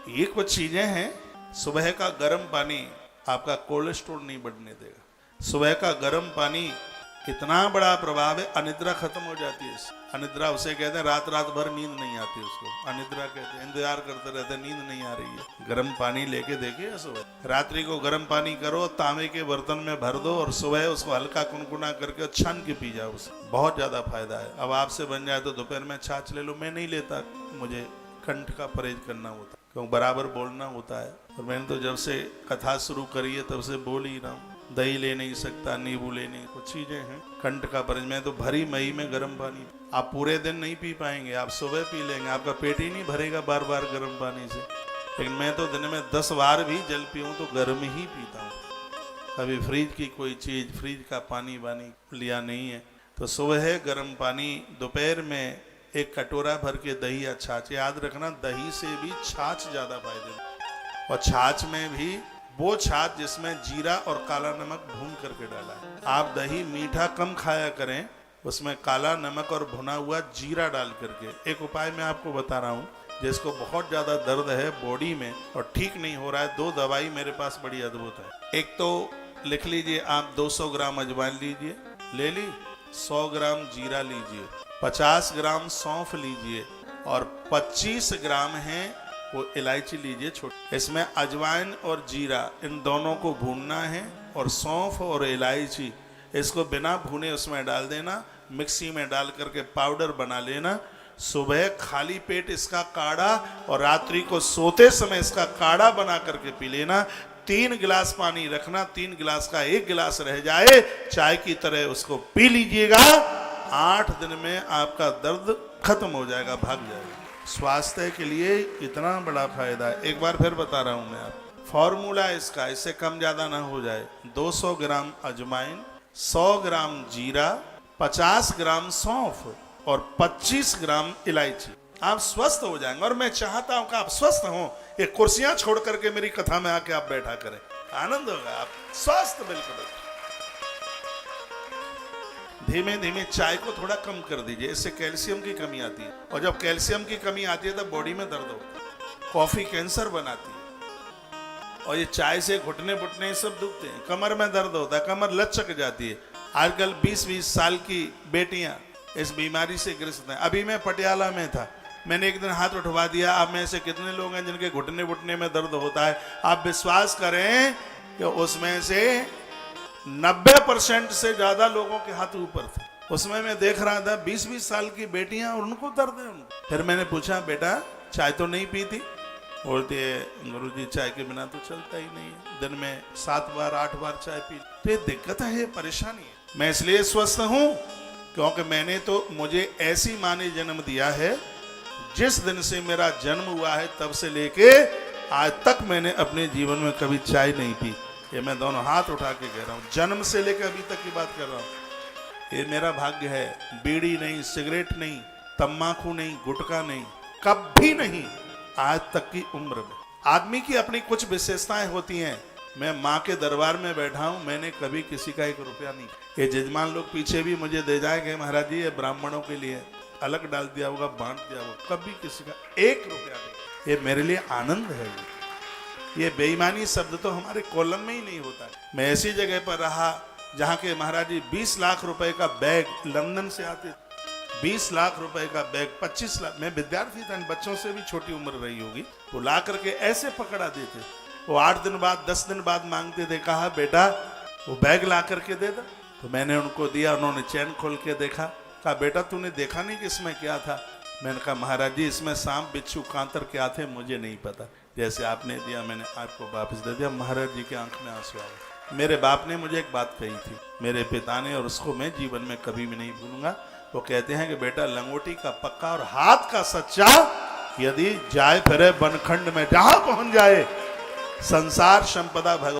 ये कुछ चीजें हैं। सुबह का गर्म पानी आपका कोलेस्ट्रॉल नहीं बढ़ने देगा। सुबह का गर्म पानी इतना बड़ा प्रभाव है, अनिद्रा खत्म हो जाती है। अनिद्रा उसे कहते हैं, रात रात भर नींद नहीं आती उसको अनिद्रा कहते हैं। इंतजार करते रहते, नींद नहीं आ रही है। गर्म पानी लेके देखिए सुबह, रात्रि को गर्म पानी करो, तांबे के बर्तन में भर दो और सुबह उसको हल्का कुनकुना करके छान के पी जाओ, उससे बहुत ज्यादा फायदा है। अब आपसे बन जाए तो दोपहर में छाछ ले लो। मैं नहीं लेता, मुझे कंठ का परहेज करना होता है, क्योंकि बराबर बोलना होता है। और मैंने तो जब से कथा शुरू करी है तब से बोल ही रहा हूँ। दही ले नहीं सकता, नींबू ले नहीं, कुछ चीजें हैं। कंठ का परहेज मैं तो भरी मई में गर्म पानी, आप पूरे दिन नहीं पी पाएंगे, आप सुबह पी लेंगे, आपका पेट ही नहीं भरेगा बार बार गर्म पानी से। लेकिन मैं तो दिन में 10 बार भी जल पीऊँ तो गर्म ही पीता हूँ। कभी फ्रिज की कोई चीज, फ्रिज का पानी वानी लिया नहीं है। तो सुबह गर्म पानी, दोपहर में एक कटोरा भर के दही या छाछ। याद रखना, दही से भी छाछ ज्यादा फायदेमंद, और छाछ में भी वो छाछ जिसमें जीरा और काला नमक भून करके डाला है। आप दही मीठा कम खाया करें, उसमें काला नमक और भुना हुआ जीरा डाल करके। एक उपाय मैं आपको बता रहा हूँ, जिसको बहुत ज्यादा दर्द है बॉडी में और ठीक नहीं हो रहा है, 2 दवाई मेरे पास बड़ी अद्भुत है। एक तो लिख लीजिए आप, 200 ग्राम अजवाइन लीजिए, ले ली, 100 ग्राम जीरा लीजिए, 50 ग्राम सौंफ लीजिए और 25 ग्राम है वो इलायची लीजिए छोटी। इसमें अजवाइन और जीरा इन दोनों को भूनना है और सौंफ और इलायची इसको बिना भुने उसमें डाल देना, मिक्सी में डाल करके पाउडर बना लेना। सुबह खाली पेट इसका काढ़ा और रात्रि को सोते समय इसका काढ़ा बना करके पी लेना। 3 गिलास पानी रखना, 3 गिलास का 1 गिलास रह जाए, चाय की तरह उसको पी लीजिएगा। 8 दिन में आपका दर्द खत्म हो जाएगा, भाग जाएगा। स्वास्थ्य के लिए इतना बड़ा फायदा है। एक बार फिर बता रहा हूं मैं आपको, फॉर्मूला इसका, इससे कम ज्यादा ना हो जाए। 200 ग्राम अजवाइन, 100 ग्राम जीरा, 50 ग्राम सौंफ और 25 ग्राम इलायची। आप स्वस्थ हो जाएंगे। और मैं चाहता हूं कि आप स्वस्थ हों। ये कुर्सियां छोड़ करके मेरी कथा में आके आप बैठा करें, आनंद होगा। आप स्वस्थ बिल्कुल। धीमे धीमे चाय को थोड़ा कम कर दीजिए, इससे कैल्शियम की कमी आती है, और जब कैल्शियम की कमी आती है तब बॉडी में दर्द होता है। कॉफी कैंसर बनाती है, और ये चाय से घुटने बुटने सब दुखते हैं, कमर में दर्द होता है, कमर लचक जाती है। आजकल 20-20 साल की बेटियां इस बीमारी से ग्रस्त हैं। अभी मैं पटियाला में था, मैंने एक दिन हाथ उठवा दिया। आप में से कितने लोग हैं जिनके घुटने बुटने में दर्द होता है? आप विश्वास करें कि उसमें से 90% से ज्यादा लोगों के हाथ ऊपर थे। उसमें मैं देख रहा था 20-20 साल की बेटियां और उनको दर्द है उनको। फिर मैंने पूछा, बेटा चाय तो नहीं पीती? बोलती है, गुरुजी चाय के बिना तो चलता ही नहीं है, दिन में 7 बार 8 बार चाय पी। तो ये दिक्कत है, ये परेशानी है। मैं इसलिए स्वस्थ हूं क्योंकि मैंने तो, मुझे ऐसी माँ ने जन्म दिया है, जिस दिन से मेरा जन्म हुआ है तब से लेके आज तक मैंने अपने जीवन में कभी चाय नहीं पी। ये मैं दोनों हाथ उठा के कह रहा हूँ, जन्म से लेकर अभी तक की बात कर रहा हूँ। ये मेरा भाग्य है। बीड़ी नहीं, सिगरेट नहीं, तम्बाकू नहीं, गुटखा नहीं, कभी नहीं, आज तक की उम्र में। आदमी की अपनी कुछ विशेषताएं होती हैं। मैं माँ के दरबार में बैठा हूँ, मैंने कभी किसी का 1 रुपया नहीं। ये जजमान लोग पीछे भी मुझे दे जाएंगे, महाराज जी ये ब्राह्मणों के लिए अलग डाल दिया होगा, बांट दिया होगा, कभी किसी का 1 रुपया नहीं। ये मेरे लिए आनंद है। ये बेईमानी शब्द तो हमारे कॉलम में ही नहीं होता है। मैं ऐसी जगह पर रहा जहाँ के महाराज जी 20 लाख रुपए का बैग लंदन से आते, 20 लाख रुपए का बैग, 25 लाख। मैं विद्यार्थी था, बच्चों से भी छोटी उम्र रही होगी, वो ला करके ऐसे पकड़ा देते। वो 8 दिन बाद 10 दिन बाद मांगते थे, कहा बेटा वो बैग ला करके दे दो। तो मैंने उनको दिया, उन्होंने चैन खोल के देखा, कहा बेटा तूने देखा नहीं कि इसमें क्या था? मैंने कहा महाराज जी इसमें सांप बिच्छू कांतर क्या थे मुझे नहीं पता, जैसे आपने दिया मैंने आपको वापस दे दिया। महाराज जी के आंख में आंसू आ गए। मेरे बाप ने मुझे एक बात कही थी, मेरे पिता ने, और उसको मैं जीवन में कभी भी नहीं भूलूंगा। वो कहते हैं कि बेटा लंगोटी का पक्का और हाथ का सच्चा, यदि जाए फिरे बनखंड में, जहां पहुंच जाए संसार संपदा भगवान